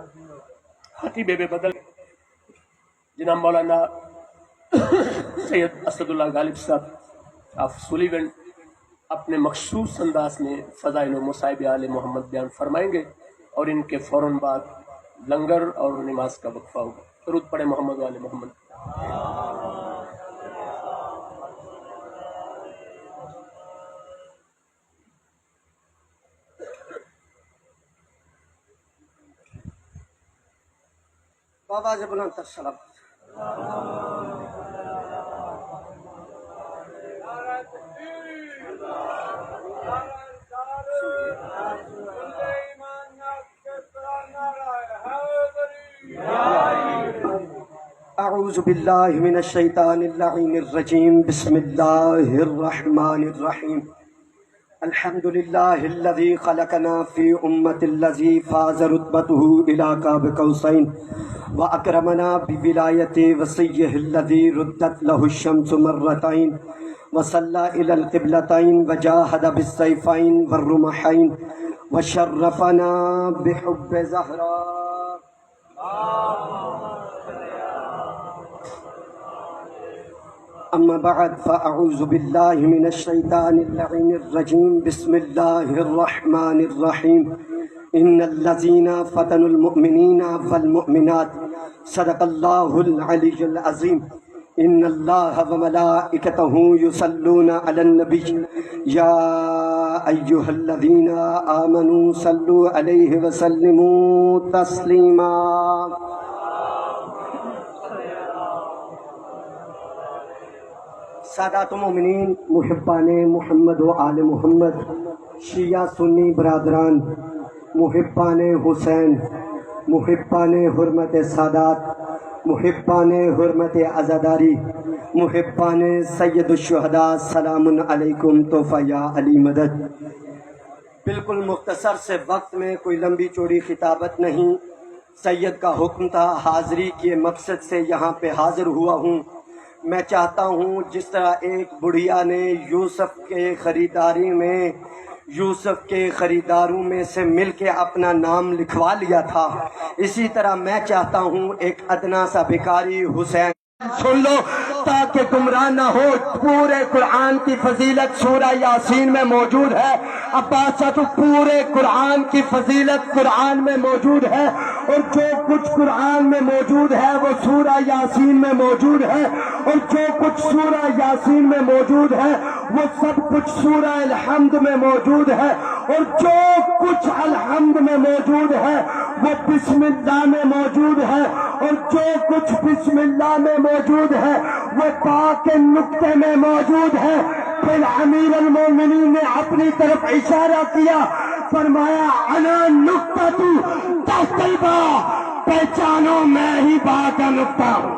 خطیب بے بدل جناب مولانا سید اسد اللہ غالب صاحب آف سولیون اپنے مخصوص انداز میں فضائل و مصائب آل محمد بیان فرمائیں گے اور ان کے فوراً بعد لنگر اور نماز کا وقفہ ہوگا۔ درود پڑھے محمد و آل محمد۔ بابا سے بلند تر سلام۔ اعوذ باللہ من الشیطان اللعین الرجیم، بسم اللہ الرحمن الرحیم۔ الحمد للہ الذی خلقنا فی امت الذی فاز رتبته الى قاب قوسین واکرمنا بولایت وصیہ الذی ردت له الشمس مرتین وصلی الى القبلتین وجاہد بالسیفین والرمحین وشرفنا بحب زہرا۔ اما بعد فاعوذ باللہ من الشیطان اللعین الرجیم، بسم اللہ الرحمن الرحیم۔ ان الذین فتنوا المؤمنین والمؤمنات صدق اللہ العلی العظیم۔ ان اللہ وملائکتہ یصلون علی النبی یا ایہا الذین آمنوا صلوا علیہ وسلموا تسلیما۔ سادات مومنین، محبان محمد و آل محمد، شیعہ سنی برادران، محبان حسین، محبان حرمت سادات، محبان حرمت عزاداری، محبان سید الشہداء، سلام علیکم تحفہ یا علی مدد۔ بالکل مختصر سے وقت میں، کوئی لمبی چوڑی خطابت نہیں، سید کا حکم تھا، حاضری کے مقصد سے یہاں پہ حاضر ہوا ہوں۔ میں چاہتا ہوں جس طرح ایک بڑھیا نے یوسف کے خریداری میں یوسف کے خریداروں میں سے مل کے اپنا نام لکھوا لیا تھا، اسی طرح میں چاہتا ہوں ایک ادنا سا بھکاری حسین سن لو تاکہ گمراہ نہ ہو۔ پورے قرآن کی فضیلت سورہ یاسین میں موجود ہے۔ عباس تو پورے قرآن کی فضیلت قرآن میں موجود ہے، اور جو کچھ قرآن میں موجود ہے وہ سورہ یاسین میں موجود ہے، اور جو کچھ سورہ یاسین میں موجود ہے وہ سب کچھ سورہ الحمد میں موجود ہے، اور جو کچھ الحمد میں موجود ہے وہ بسم اللہ میں موجود ہے، اور جو کچھ بسم اللہ میں موجود ہے وہ پاک نقطے میں موجود ہے۔ پھر امیر المومنین نے اپنی طرف اشارہ کیا، فرمایا انا نقطۃ تحت الباء، پہچانو میں ہی با کا نقطہ ہوں۔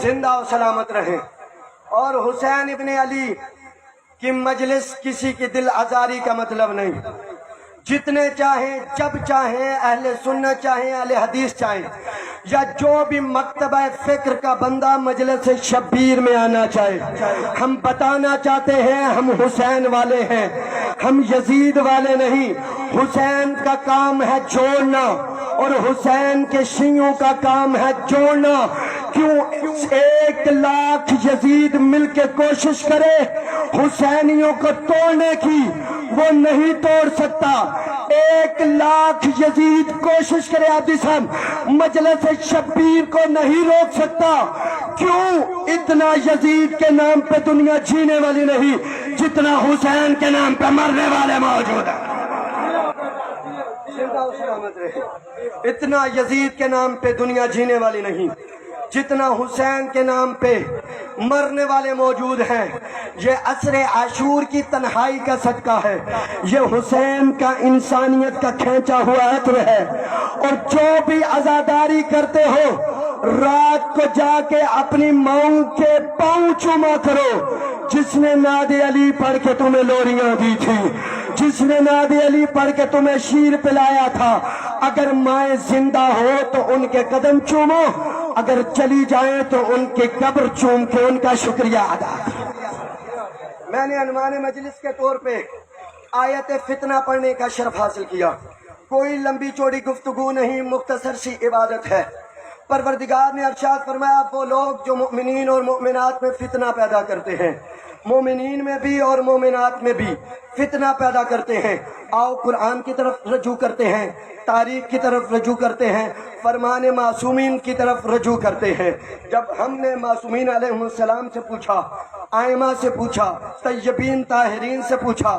زندہ و سلامت رہیں۔ اور حسین ابن علی کی مجلس کسی کی دل آزاری کا مطلب نہیں، جتنے چاہیں جب چاہیں اہل سنت چاہیں اہل حدیث چاہیں یا جو بھی مکتبہ فکر کا بندہ مجلس شبیر میں آنا چاہے، ہم بتانا چاہتے ہیں ہم حسین والے ہیں، ہم یزید والے نہیں۔ حسین کا کام ہے جوڑنا، اور حسین کے شیعوں کا کام ہے جوڑنا۔ کیوں 1,00,000 یزید مل کے کوشش کرے حسینیوں کو توڑنے کی، وہ نہیں توڑ سکتا۔ 1,00,000 یزید کوشش کرے عادی صاحب مجلس شبیر کو نہیں روک سکتا۔ کیوں؟ اتنا یزید کے نام پہ دنیا جینے والی نہیں جتنا حسین کے نام پہ مرنے والے موجود ہیں۔ اتنا یزید کے نام پہ دنیا جینے والی نہیں جتنا حسین کے نام پہ مرنے والے موجود ہیں۔ یہ عصر عاشور کی تنہائی کا صدقہ ہے، یہ حسین کا انسانیت کا کھینچا ہوا عطر ہے۔ اور جو بھی عزاداری کرتے ہو رات کو جا کے اپنی ماؤں کے پاؤں چوما کرو، جس نے ناد علی پڑھ کے تمہیں لوریاں دی تھی، جس نے ناد علی پڑھ کے تمہیں شیر پلایا تھا، اگر مائیں زندہ ہو تو ان کے قدم چومو، اگر چلی جائیں تو ان کی قبر چوم کے ان کا شکریہ ادا کرو۔ میں نے عنوان مجلس کے طور پہ آیت فتنہ پڑھنے کا شرف حاصل کیا. کوئی لمبی چوڑی گفتگو نہیں، مختصر سی عبادت ہے. پروردگار نے ارشاد فرمایا وہ لوگ جو مؤمنین اور مؤمنات میں فتنہ پیدا کرتے ہیں، مومنین میں بھی اور مومنات میں بھی فتنہ پیدا کرتے ہیں. آؤ قرآن کی طرف رجوع کرتے ہیں، تاریخ کی طرف رجوع کرتے ہیں، فرمان معصومین کی طرف رجوع کرتے ہیں. جب ہم نے معصومین علیہ السلام سے پوچھا، آئمہ سے پوچھا، طیبین طاہرین سے پوچھا،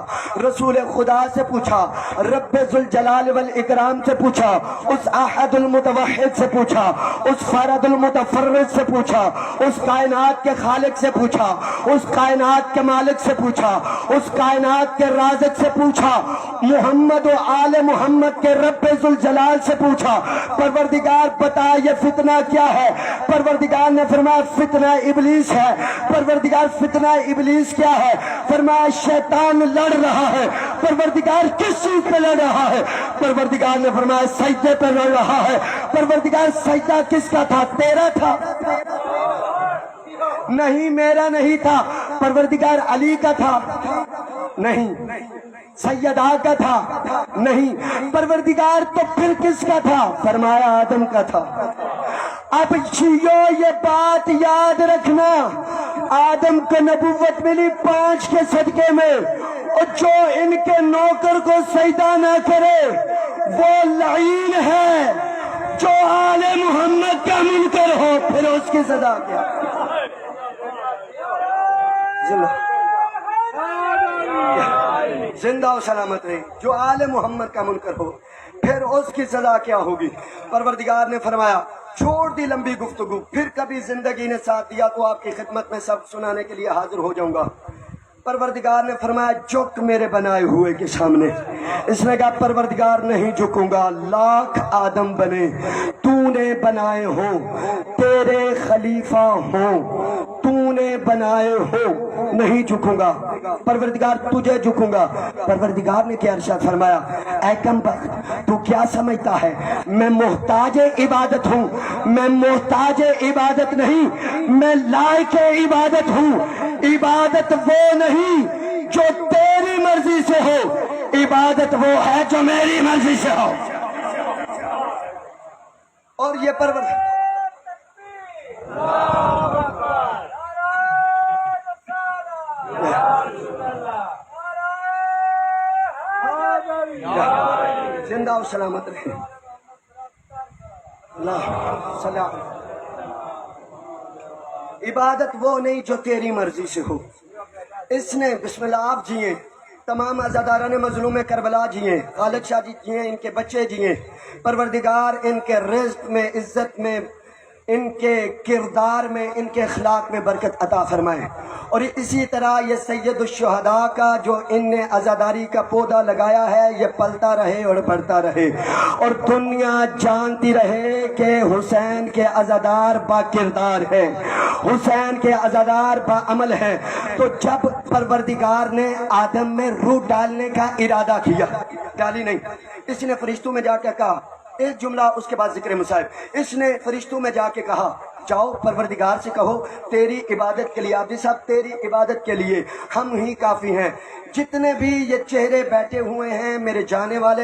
رسول خدا سے پوچھا، رب ذوالجلال والاکرام سے پوچھا، اس احد المتوحد سے پوچھا، اس فرد المتفرد سے پوچھا، اس کائنات کے خالق سے پوچھا، اس کائنات کے مالک سے پوچھا، اس کائنات کے رازق سے پوچھا، محمد و آل محمد کے رب ذوالجلال سے پوچھا، پروردگار بتا یہ فتنہ کیا ہے؟ پروردگار نے فرمایا فتنہ ابلیس ہے. پروردگار فتنہ ابلیس کیا ہے؟ فرمایا شیطان لڑ رہا ہے. پروردگار کس چیز پہ لڑ رہا ہے؟ پروردگار نے فرمایا سجدے پہ لڑ رہا ہے. پروردگار سجدہ کس کا تھا؟ تیرا تھا؟ نہیں میرا نہیں تھا. پروردگار علی کا تھا؟ نہیں. سیدہ کا تھا؟ نہیں. پروردگار تو پھر کس کا تھا؟ فرمایا آدم کا تھا. اب یہ بات یاد رکھنا، آدم کو نبوت ملی 5 کے صدقے میں، اور جو ان کے نوکر کو سجدہ نہ کرے وہ لعین ہے. جو آل محمد کا منکر ہو پھر اس کی سزا کیا؟ زندہ و سلامت رہے. جو آل محمد کا منکر ہو پھر اس کی سزا کیا ہوگی؟ پروردگار نے فرمایا چھوڑ دی لمبی گفتگو، پھر کبھی زندگی نے ساتھ دیا تو آپ کی خدمت میں سب سنانے کے لیے حاضر ہو جاؤں گا. پروردگار نے فرمایا جھک میرے بنائے ہوئے کے سامنے. اس نے کہا پروردگار نہیں جھکوں گا، لاکھ آدم بنے تو نے بنائے ہو، تیرے خلیفہ ہو، تو نے بنائے ہو، نہیں جھکوں گا. پروردگار تجھے جھکوں گا. پروردگار نے کیا ارشاد فرمایا؟ اے کم بخت تو کیا سمجھتا ہے میں محتاج عبادت ہوں؟ میں محتاج عبادت نہیں، میں لائق عبادت ہوں. عبادت وہ نہیں جو تیری مرضی سے ہو، عبادت وہ ہے جو میری مرضی سے ہو. اور یہ زندہ و سلامت رہے. اللہ صلی اللہ. عبادت وہ نہیں جو تیری مرضی سے ہو. اس نے بسم اللہ آپ جیے، تمام عزاداران مظلوم کربلا جیے، خالد شاہ جی جیے، ان کے بچے جیے. پروردگار ان کے رزق میں، عزت میں، ان کے کردار میں، ان کے اخلاق میں برکت عطا فرمائے. اور اسی طرح یہ سید الشہداء کا جو ان نے عزاداری کا پودا لگایا ہے یہ پلتا رہے اور بڑھتا رہے، اور دنیا جانتی رہے کہ حسین کے عزادار با کردار ہیں، حسین کے عزادار با عمل ہیں. تو جب پروردگار نے آدم میں روح ڈالنے کا ارادہ کیا، ڈالی نہیں، اس نے فرشتوں میں جا کے کہا ایک جملہ، اس کے بعد ذکر مصائب. اس نے فرشتوں میں جا کے کہا جاؤ پروردگار سے کہو تیری عبادت کے لیے، آپ جی صاحب تیری عبادت کے لیے ہم ہی کافی ہیں. جتنے بھی یہ چہرے بیٹھے ہوئے ہیں میرے جانے والے،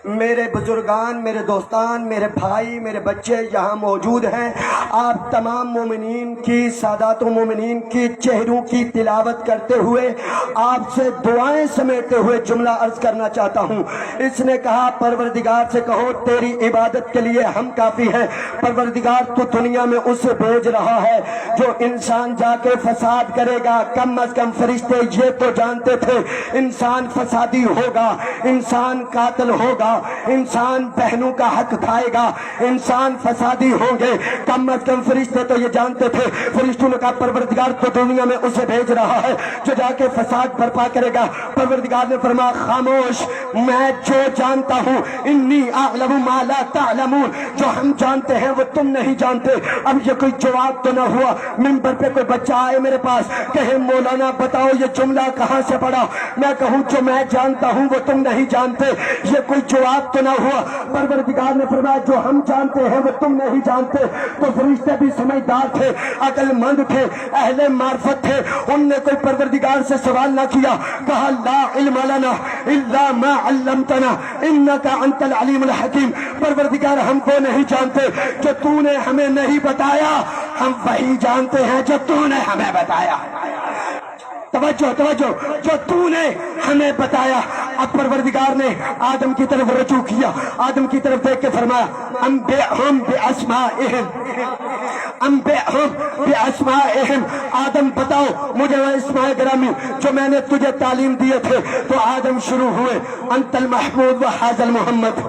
میرے بزرگان، میرے دوستان، میرے بھائی، میرے بچے یہاں موجود ہیں. آپ تمام مومنین کی، سادات و مومنین کی چہروں کی تلاوت کرتے ہوئے آپ سے دعائیں سمیٹتے ہوئے جملہ عرض کرنا چاہتا ہوں. اس نے کہا پروردگار سے کہو تیری عبادت کے لیے ہم کافی ہیں. پروردگار تو دنیا میں اسے بھیج رہا ہے جو انسان جا کے فساد کرے گا. کم از کم فرشتے یہ تو جانتے تھے انسان فسادی ہوگا، انسان قاتل ہوگا، انسان بہنوں کا حق کھائے گا، انسان فسادی ہوں گے. کم از کم فرشتے تو یہ جانتے تھے. فرشتوں نے کہا پروردگار تو دنیا میں اسے بھیج رہا ہے جو جا کے فساد برپا کرے گا. پروردگار نے فرمایا خاموش، میں جو جانتا ہوں انی اعلم ما لا تعلمون، جو ہم جانتے ہیں وہ تم نہیں جانتے. اب یہ کوئی جواب تو نہ ہوا ممبر پہ کوئی بچہ آئے میرے پاس کہے مولانا بتاؤ یہ جملہ کہاں سے پڑھا؟ میں کہوں جو میں جانتا ہوں وہ تم نہیں جانتے، یہ کوئی جواب تو نہ ہوا۔ پروردگار نے فرمایا جو ہم جانتے ہیں وہ تم نہیں جانتے۔ تو فرشتے بھی سمجھدار تھے، عقل مند تھے، اہل معرفت تھے، ان نے کوئی پروردگار سے سوال نہ کیا، کہا لا علم لنا الا ما علمتنا انک انت العلیم الحکیم۔ پروردگار ہم کو نہیں جانتے جو تو نے ہمیں نہیں بتایا، ہم وہی جانتے ہیں جو تو نے ہمیں بتایا۔ توجہ توجہ، جو تو نے ہمیں بتایا۔ اب پروردگار نے آدم کی طرف رجوع کیا، آدم کی طرف دیکھ کے فرمایا انبئہم باسمائہم، انبئہم باسمائہم، آدم بتاؤ مجھے وہ اسماء گرامی جو میں نے تجھے تعلیم دیے تھے۔ تو آدم شروع ہوئے انت المحمود وحاذا المحمد،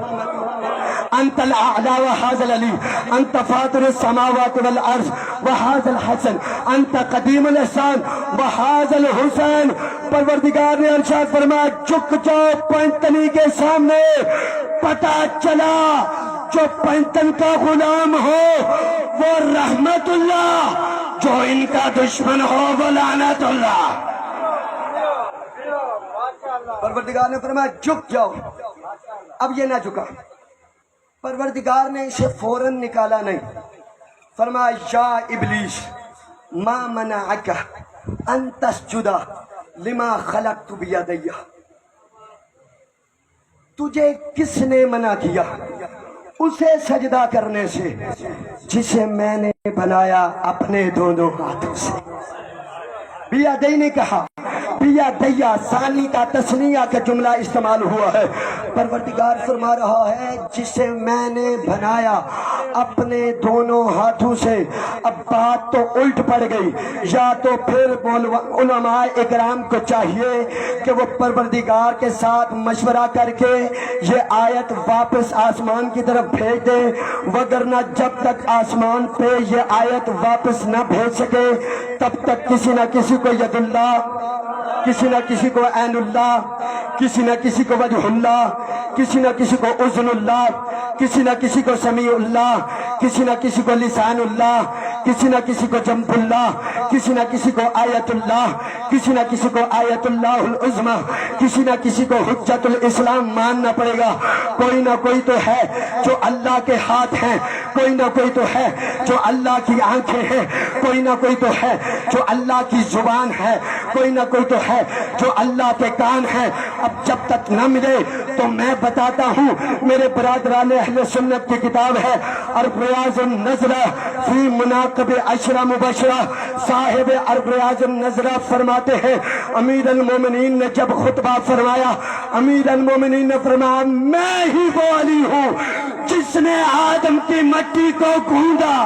انت الاعلی وحاذا العلی، انت فاطر السماوات والارض وحاذا الحسن، انت قدیم الاحسان وحاذا الحسین۔ پروردگار نے ارشاد فرمایا جھک جاؤ پنجتنی کے سامنے، پتہ چلا جو پنجتن کا غلام ہو وہ رحمت اللہ، جو ان کا دشمن ہو وہ لعنت اللہ۔ پروردگار نے فرمایا جھک جاؤ، اب یہ نہ جھکا۔ پروردگار نے اسے فوراً نکالا نہیں، فرمایا یا ابلیس ما منعک ان تسجد لما خلقت بیدی، تجھے کس نے منع کیا اسے سجدہ کرنے سے جسے میں نے بنایا اپنے دونوں ہاتھوں سے۔ بیدی نے کہا، بیدیا ثانی کا تثنیہ کا جملہ استعمال ہوا ہے۔ پروردگار فرما رہا ہے جسے میں نے بنایا اپنے دونوں ہاتھوں سے۔ اب بات تو الٹ پڑ گئی، یا تو پھر علماء اکرام کو چاہیے کہ وہ پروردگار کے ساتھ مشورہ کر کے یہ آیت واپس آسمان کی طرف بھیج دیں، وگرنہ جب تک آسمان پہ یہ آیت واپس نہ بھیج سکے تب تک کسی نہ کسی کو ید اللہ، کسی نہ کسی کو عین اللہ، کسی نہ کسی کو وجہ اللہ، کسی نہ کسی کو اذن اللہ، کسی نہ کسی کو سمیع اللہ، کسی نہ کسی کو لسان اللہ، کسی نہ کسی کو جنب اللہ، کسی نہ کسی کو آیت اللہ، کسی نہ کسی کو آیت اللہ العظمی، کسی نہ کسی کو حجت الاسلام ماننا پڑے گا۔ کوئی نہ کوئی تو ہے جو اللہ کے ہاتھ ہیں، کوئی نہ کوئی تو ہے جو اللہ کی آنکھیں ہیں، کوئی نہ کوئی تو ہے جو اللہ کی زبان ہے، کوئی نہ کوئی تو ہے جو اللہ کے کان ہیں۔ اب جب تک نہ ملے تو میں بتاتا ہوں، میرے برادران اہل سنت کی کتاب ہے اربریاض النظرہ فی مناقب عشرہ مبشرہ، صاحب اربریاض النظرہ فرماتے ہیں امیر المومنین نے جب خطبہ فرمایا، امیر المومنین نے فرمایا میں ہی وہ علی ہوں جس نے آدم کی مٹی کو گوندا،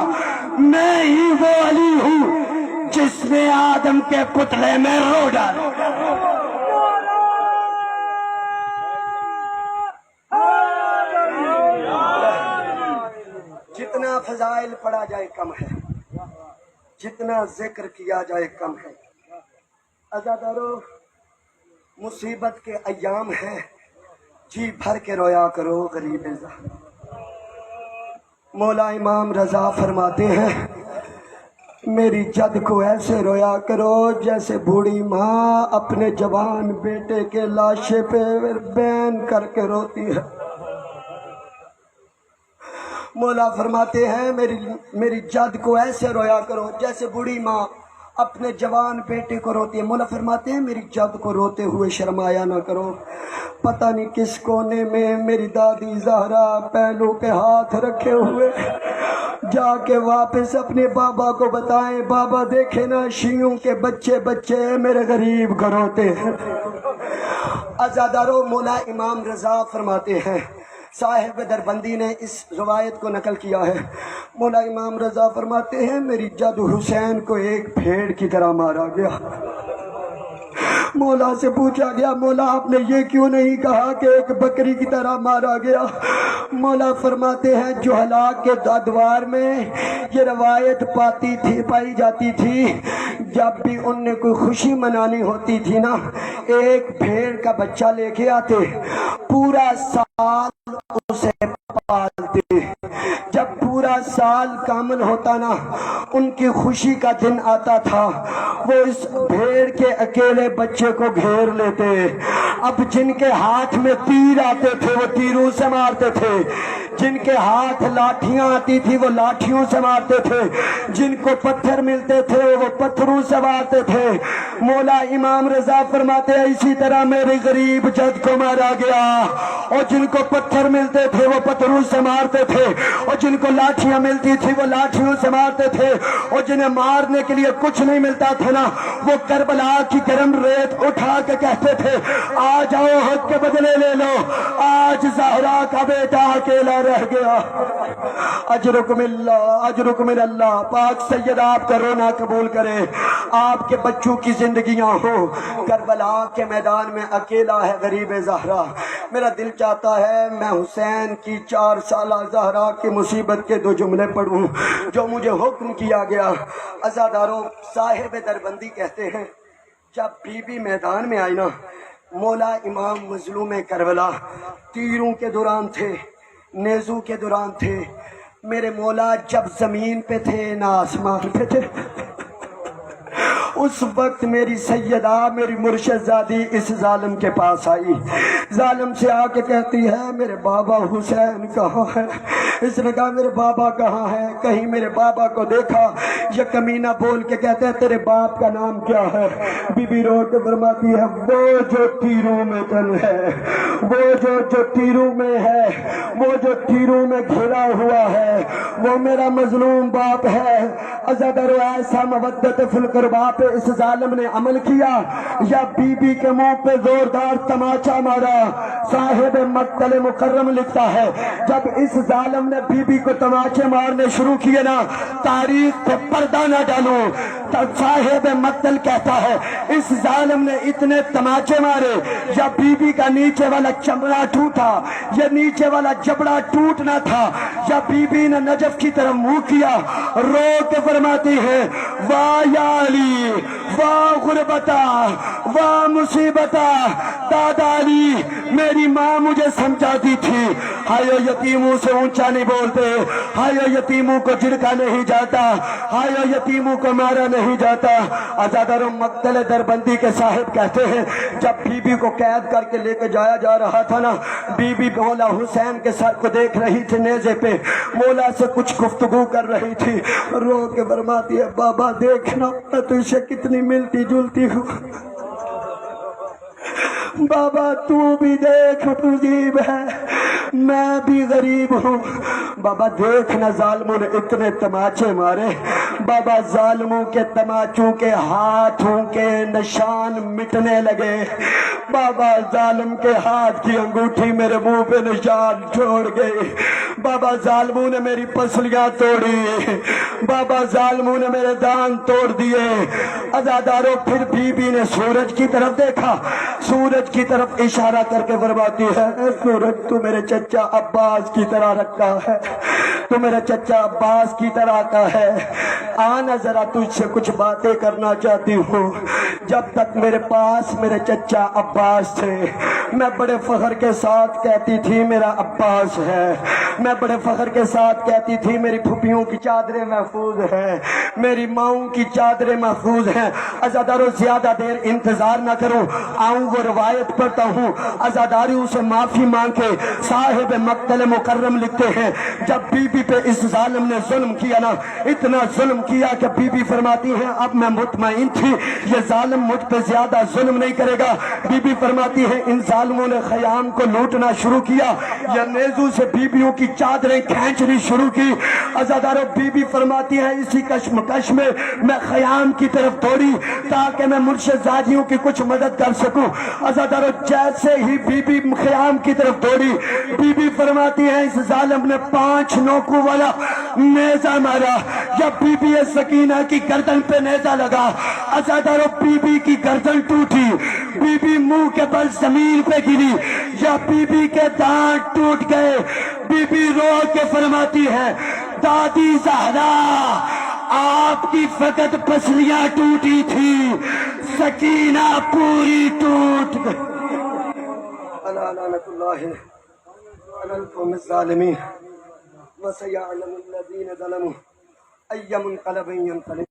میں ہی وہ علی ہوں جس نے آدم کے پتلے میں رو ڈالا۔ جتنا فضائل پڑھا جائے کم ہے، جتنا ذکر کیا جائے کم ہے۔ عزادارو، مصیبت کے ایام ہیں، جی بھر کے رویا کرو غریب رضا۔ مولا امام رضا فرماتے ہیں میری جد کو ایسے رویا کرو جیسے بوڑھی ماں اپنے جوان بیٹے کے لاشے پہ بین کر کے روتی ہے۔ مولا فرماتے ہیں میری جد کو ایسے رویا کرو جیسے بوڑھی ماں اپنے جوان بیٹے کو روتی ہے۔ مولا فرماتے ہیں میری جد کو روتے ہوئے شرمایا نہ کرو۔ پتہ نہیں کس کونے میں میری دادی زہرا پہلو پہ ہاتھ رکھے ہوئے جا کے واپس اپنے بابا کو بتائیں، بابا دیکھے نا شیعوں کے بچے میرے غریب کو روتے ہیں۔ عزادارو، مولا امام رضا فرماتے ہیں، صاحب دربندی نے اس روایت کو نقل کیا ہے، مولا امام رضا فرماتے ہیں میری جد حسین کو ایک بھیڑ کی طرح مارا گیا۔ مولا سے پوچھا گیا مولا آپ نے یہ کیوں نہیں کہا کہ ایک بکری کی طرح مارا گیا؟ مولا فرماتے ہیں جہلا کے ادوار میں یہ روایت پائی جاتی تھی، جب بھی ان نے کوئی خوشی منانی ہوتی تھی نا، ایک بھیڑ کا بچہ لے کے آتے، پورا سال اسے پالتے، جب پورا سال کامل ہوتا نا، ان کی خوشی کا دن آتا تھا، وہ اس بھیڑ کے اکیلے بچے کو گھیر لیتے۔ اب جن کے ہاتھ میں تیر آتے تھے وہ تیروں سے مارتے تھے، جن کے ہاتھ لاٹھیاں آتی تھی وہ لاٹھیوں سے مارتے تھے، جن کو پتھر ملتے تھے وہ پتھروں سے مارتے تھے۔ مولا امام رضا فرماتے ہیں اسی طرح میرے غریب جد کو مارا گیا، اور جن کو پتھر ملتے تھے وہ پتھروں سے مارتے تھے، اور جن کو لاٹھیاں ملتی تھی وہ لاٹھیوں سے مارتے تھے، اور جنہیں مارنے کے لیے کچھ نہیں ملتا تھا نا، وہ کربلا کی گرم ریت اٹھا کے کہتے تھے آ جاؤ حق کے بدلے لے لو، آج زہرا کا بیٹا اکیلا رہ گیا۔ اجرکم اللہ، اجرکم اللہ، پاک سید آپ کا رونا قبول کرے، آپ کے بچوں کی زندگیاں ہوں۔ کربلا کے میدان میں اکیلا ہے غریب زہرا۔ میرا دل چاہتا ہے میں حسین کی 4 سالہ زہرا کی مصیبت کے 2 جملے پڑھوں جو مجھے حکم کیا گیا۔ عزاداروں، صاحب دربندی کہتے ہیں جب بی بی میدان میں آئی نا، مولا امام مظلوم کربلا تیروں کے دوران تھے، نیزوں کے دوران تھے، میرے مولا جب زمین پہ تھے نہ آسمان پہ تھے۔ اس وقت میری سیدہ، میری مرشد زادی اس ظالم کے پاس آئی، ظالم سے آ کے کہتی ہے میرے بابا حسین کہاں ہے؟ اس نے کہا میرے بابا کہاں ہے؟ کہیں میرے بابا کو دیکھا؟ یہ کمینہ بول کے کہتے ہیں تیرے باپ کا نام کیا ہے؟ بی بی رو کے فرماتی ہے وہ جو تیروں میں تن ہے، وہ جو تیروں میں ہے، وہ جو تیروں میں گھرا ہوا ہے، وہ میرا مظلوم باپ ہے۔ عزادارو، ایسا مودت فی القربا پہ اس ظالم نے عمل کیا یا بی بی کے منہ پہ زوردار تماچا مارا؟ صاحب مقتل مکرم لکھتا ہے جب اس ظالم نے بی بی کو تماچے مارنے شروع کیے نا، تاریخ پہ پردہ نہ ڈالو، تب صاحب مقتل کہتا ہے اس ظالم نے اتنے تماچے مارے یا بی بی کا نیچے والا چمڑا ٹوٹا، یہ نیچے والا جبڑا ٹوٹنا تھا، یا بی بی نے نجف کی طرف منہ کیا، رو کے فرماتی ہے واہ یا علی، واہ غربتا، واہ مصیبتا، دادا علی میری ماں مجھے سمجھاتی تھی ہائے یتیموں سے اونچا نہیں بولتے، ہائے یتیموں کو جھڑکا نہیں جاتا، ہائے یتیموں کو مارا نہیں جاتا۔ عزاداروں، مقتل دربندی کے صاحب کہتے ہیں جب بی بی کو قید کر کے لے کے جایا جا رہا تھا نا، بی بی مولا حسین کے سر کو دیکھ رہی تھی نیزے پہ، مولا سے کچھ گفتگو کر رہی تھی، رو کے فرماتی ہے بابا دیکھنا میں تجھ سے کتنی ملتی جلتی ہوں، بابا تو بھی دیکھ عجیب ہے، میں بھی غریب ہوں، بابا دیکھنا ظالموں نے اتنے تماچے مارے، بابا ظالموں کے تماچوں کے ہاتھوں کے نشان مٹنے لگے، بابا ظالم کے ہاتھ کی انگوٹھی میرے منہ پہ نشان چھوڑ گئی، بابا ظالموں نے میری پسلیاں توڑی، بابا ظالموں نے میرے دان توڑ دیے۔ عزاداروں، پھر بی بی نے سورج کی طرف دیکھا، سورج کی طرف اشارہ کر کے فرماتی ہے اے سورج تو میرے چچا عباس کی طرح رکھا ہے، تو میرے چچا عباس کی طرح کا ہے، آنا ذرا تجھ سے کچھ باتیں کرنا چاہتی ہوں۔ جب تک میرے پاس میرے چچا عباس تھے میں بڑے فخر کے ساتھ کہتی تھی میرا عباس ہے، میں بڑے فخر کے ساتھ کہتی تھی میری پھوپھیوں کی چادریں محفوظ ہیں، میری ماؤں کی چادریں محفوظ ہیں۔ عزاداروں، زیادہ دیر انتظار نہ کروں، آؤں وہ روایت پڑھتا ہوں، عزاداریوں سے معافی مانگ کے صاحب مقتل مکرم لکھتے ہیں جب بی بی پہ اس ظالم نے ظلم کیا نا، اتنا ظلم کیا کہ بی بی فرماتی ہے اب میں مطمئن تھی یہ ظالم مجھ پہ زیادہ ظلم نہیں کرے گا۔ بی بی فرماتی ہے ان ظالموں نے خیام کو لوٹنا شروع کیا، یا نیزوں سے بیویوں کی چادریں کھینچنی شروع کی۔ عزاداروں، بی بی فرماتی ہے اسی کشمکش میں میں خیام کی طرف دوڑی تاکہ میں مرشد زادیوں کی کچھ مدد کر سکوں۔ عزاداروں، جیسے ہی بی بی خیام کی طرف دوڑی، بی بی فرماتی ہے اس ظالم نے 5 نوکوں والا نیزہ مارا، جب بی بی سکینہ کی گردن پہ نیزہ لگا، عزاداروں بی بی کی گردن ٹوٹی، بی بی منہ کے بل زمین پہ گری، یا بی بی کے دانت ٹوٹ گئے۔ بی بی رو کے فرماتی ہے دادی زہرا آپ کی فقط پسلیاں ٹوٹی تھی، سکینہ پوری ٹوٹ گئی۔ الا لعنت اللہ علی القوم الظالمین۔ وسيعلم الذين ظلموا أي منقلب ينقلب